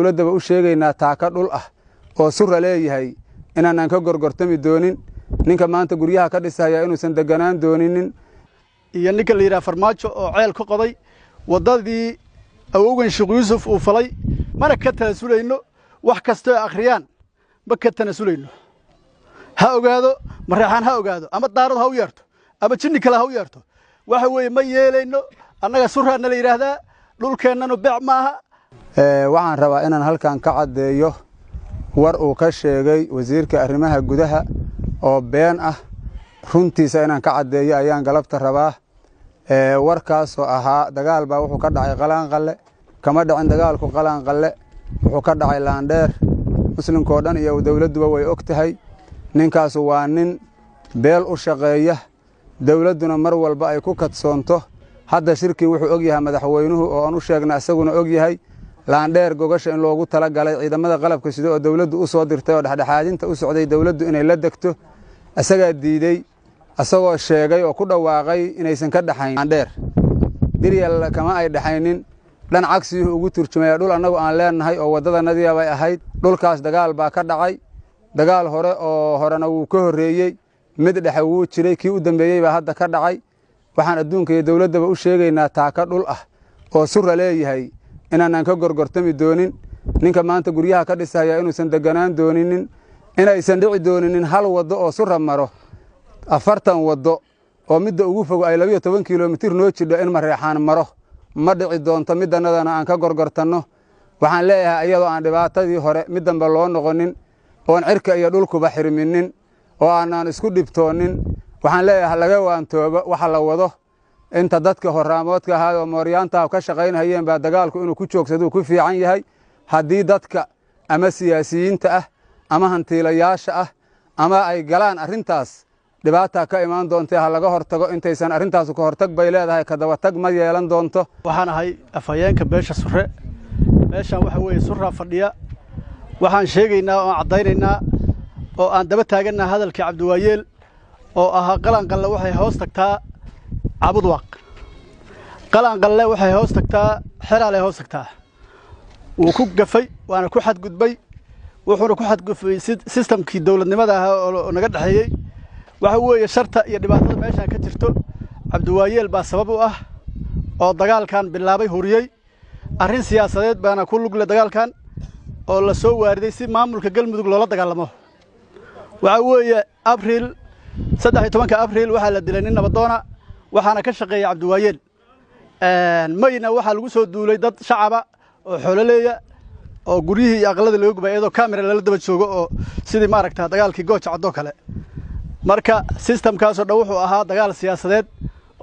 dawladda u sheegaynaa taaka dhul ah oo sura leeyahay inaan ka gorgortami doonin ninka maanta guryaha ka dhisaya inuusan deganaan dooninin iyo ninka la yiraahdo Farmaajo oo ceel ka qoday wadadii awowgan Sheekh Yuusuf uu falay mana ka tanasulayno wax kasta oo akhriyaan ma ka tanasulayno ha ogaado marxaan ha ogaado ama daarad ha u yeerto ama jinni kale ha u yeerto waxa weeye ma yeelayno annaga suraana la yiraahdaa dhulkeennana beec maaha waxaan rabaa inaan halkan ka cadeeyo war uu ka sheegay wasiirka arrimaha gudaha oo been ah runtiisa inaan ka cadeeyo ayaan galabta rabaa warkaas oo ahaa dagaal baa wuxuu ka dhacay Qalanqalle kama dhacin dagaalku Qalanqalle wuxuu ka dhacay Laandheer muslimkoo dhan iyo dawladduba way ogtahay ninkaas waa nin beel u shaqeeya dawladduna mar walba ay ku kadsoonto hadda shirkii wuxuu og yahay madaxweynuhu oo aan u sheegnay asaguna og yahay Laandheer gogasha in loogu tala galay ciidamada qalabka sida oo dawladdu u soo dirtay oo dhaxdhaxaadinta u socday dawladdu inay la degto asaga diiday asagoo sheegay oo ku dhawaaqay inaysan ka dhaxayn Laandheer diryal kama ay dhaxaynin dhan cagsi ugu turjumay dhul anagu aan leenahay oo wadadanadii bay ahayd dhulkaas dagaal baa ka dhacay dagaal hore oo horena wuu ka horeeyay mid dhexe wuu jiray kii u dambeeyay baa hadda ka dhacay waxaan adduunka iyo dawladda u sheegaynaa taaka dhul ah oo sura leeyahay inaan ka gorgortami doonin ninka maanta guryaha ka dhisaya inuusan deganaan dooninin inaysan dhici dooninin hal wado oo sura maro 40 wado oo midda ugu fog ay 12 kiiloomitir noo jidho in mareexaan maro ma dhici doonto midanadana aan ka gorgortano waxaan leeyahay iyadoo aan dhibaatadii hore midanba loo noqonin oo cirka iyo dhulkuba xirminin oo aan isku dhibtoonin waxaan leeyahay laga waantoobo waxa la wado inta dadka horaamoodka ahaa oo mooryaanta ka shaqaynayeen baa dagaalku inuu ku joogsado ku fiican yahay hadii dadka ama siyaasiyiinta ah ama hantiilayaasha ah ama ay galaan arintaas dhibaata ka imaan doonta laga hortago intaysan arintaas ka hortag bay leedahay ka daba tag ma yeelan doonto waxaan ahay afayeenka beesha Sure meeshan waxa weeye Sura fadhiya waxaan sheegaynaa oo cadaynaynaa oo aan daba taaganaa hadalkii Cabdiwaayeel oo ahaa Qalanqalle waxay hoos tagtaa Cabudwaaq Qalanqalle waxay hoos tagtaa Xeraale hoos tagtaa wuu ku gafay waana ku xadgudbay wuxuuna ku xadgudbay systemkii dawladnimada ah oo naga dhaxeeyay waxa weeye sharta iyo dhibaatada meesha ka jirto Cabdiwaayeel baa sabab u ah oo dagaalkan bilaabay huriyay arrin siyaasadeed baana ku lug leh dagaalkan oo la soo waariday si maamulka Galmudug loola dagaalamo waxa weeye Abriil 13 Abriil waxa la dilay nin nabadoona waxaana ka shaqeeyay Cabdiwaayeel mayna waxa lagu soo duulay dad shacaba oo xoololeeya oo guriyihii aqalada loo gubay iyadoo camera la daba joogo oo sidii maaragtaa dagaalkii gooja cad oo kale marka systemkaas oo wuxuu ahaa dagaal siyaasadeed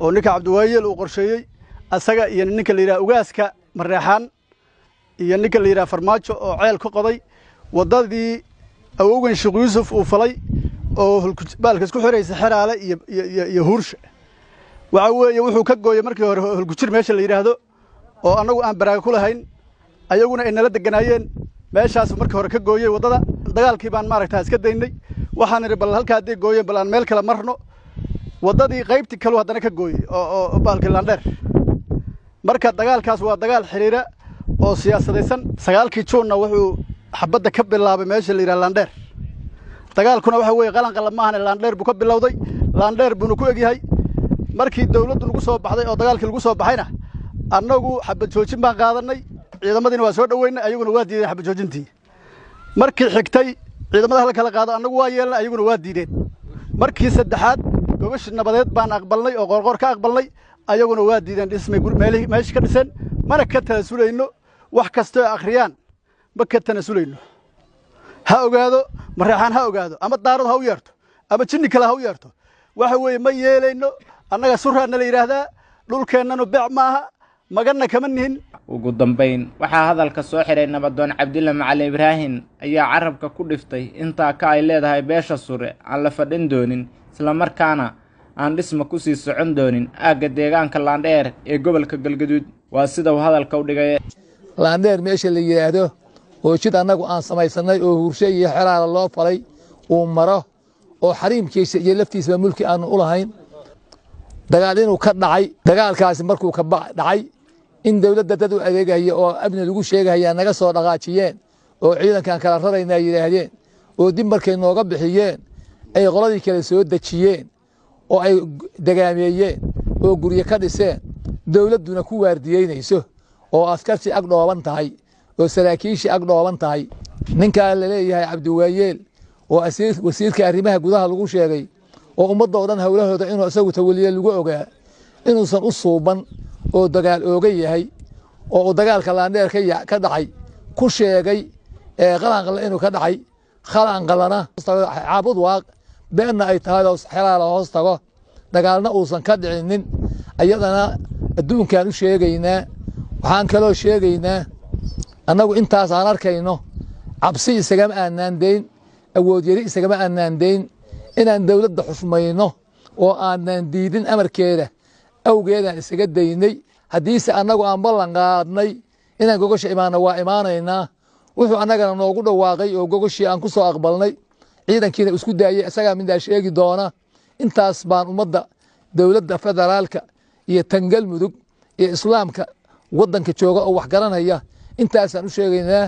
oo ninka Cabdiwaayeel uu qorsheeyay asaga iyo ninka la yiraahdo ugaaska mareexaan iyo ninka la yiraahdo Farmaajo oo ceel ka qoday wadadii awowgan Sheekh Yuusuf uu falay oo baalka isku xiraysa Xeraale iyo Huurshe waxa weeye wuxuu ka gooyay markii hore hulgujir meesha la yiraahdo oo anagu aan baraaga ku lahayn ayaguna ay nala deganaayeen meeshaas markii hore ka gooyay wadada dagaalkii baan maaragtaa iska daynay waxaan bal halka hadii gooyay bal aan meel kale marno wadadii qaybtii kale hadana ka gooyay oo baalkii Laandheer marka dagaalkaas waa dagaal xiriira oo siyaasadeysan 9kii Juunna wuxuu xabada ka bilaabay meesha la yiraahdo Laandheer dagaalkuna waxa weeye Qalanqalle ma ahan Laandheer buu ka bilowday Laandheer buu ku egyahay markii dawladdu lagu soo baxday oo dagaalkii lagu soo baxayna annagu xabad joojin baan qaadanay ciidamadiina waa soo dhaweynay ayaguna waa diideen xabad joojintii markii xigtay ciidamada la kala qaado annagu waa yeelnay ayaguna waa diideen markii saddexaad gobash nabadeed baan aqbalnay oo qorqor ka aqbalnay ayaguna waa diideen dhismay meeshii ka dhiseen mana ka tanasulayno wax kasta oo akhriyaan ma ka tanasulayno ha ogaado marxaan ha ogaado ama daarad ha u yeerto ama jinni kale ha u yeerto waxa weeye ma yeelayno annaga suraana la yiraahdaa dhulkeennana beec maaha magana kama nihin ugu dambeyn waxa hadalka soo xiray nabadoon Cabdilla Macalin Ibrahim ayaa carabka ku dhiftay inta ka ay leedahay beesha Sure aan la fadhin doonin isla markaana aan dhisma ku sii socon doonin aaga deegaanka Laandheer ee gobolka Galgaduud waa sida uu hadalka u dhigay Laandheer meesha la yiraahdo oo jid anagu aan samaysanay oo Huurshe iyo Xeraale loo falay oo maro oo xariimkiisa iyo laftiisa mulki aan u lahayn dagaal inuu ka dhacay dagaalkaasi markuu ka dhacay in dawladda dad u adeegaya oo abni lagu sheegaya naga soo dhaqaajiyeen oo ciidankan kala rarayna yiraahdeen oo dib markay nooga bixiyeen ay qoladii kale soo dajiyeen oo ay dagaameeyeen oo guryo ka dhiseen dawladduna ku waardiyeynayso oo askarti ag dhooban tahay oo saraakiishi ag dhooban tahay ninka la leeyahay Cabdiwaayeel oo wasiirka arrimaha gudaha lagu sheegay oo ummadda oo dhan hawlahooda inuu isagu tawaliye lagu ogaa inuusan u suuban oo dagaal ooga yahay oo dagaalka laandheer ka dhacay ku sheegay qalanqal inuu ka dhacay qalanqalana caabud waaq beena ay tahay oo xalaal hoos tago dagaalna uusan ka dhicinin ayadana adduunkan u sheegaynaa waxaan kaloo sheegaynaa annagu intaas aan arkayno cabsi isagama aanaan deyn awood yari isagama aanaan deyn inaan dawladda xusmayno oo aanan diidin amarkeeda awgeedaan isaga daynay haddiise annagu aan ballan qaadnay inaan gogosha imaano waa imaanaynaa wuxuu annagana noogu dhawaaqay oo gogoshii aan ku soo aqbalnay ciidankiina isku daayay isagaa midaa sheegi doona intaas baan ummadda dawladda federaalka iyo tangal mudug iyo islaamka waddanka jooga oo wax garanaya intaasaan u sheegaynaa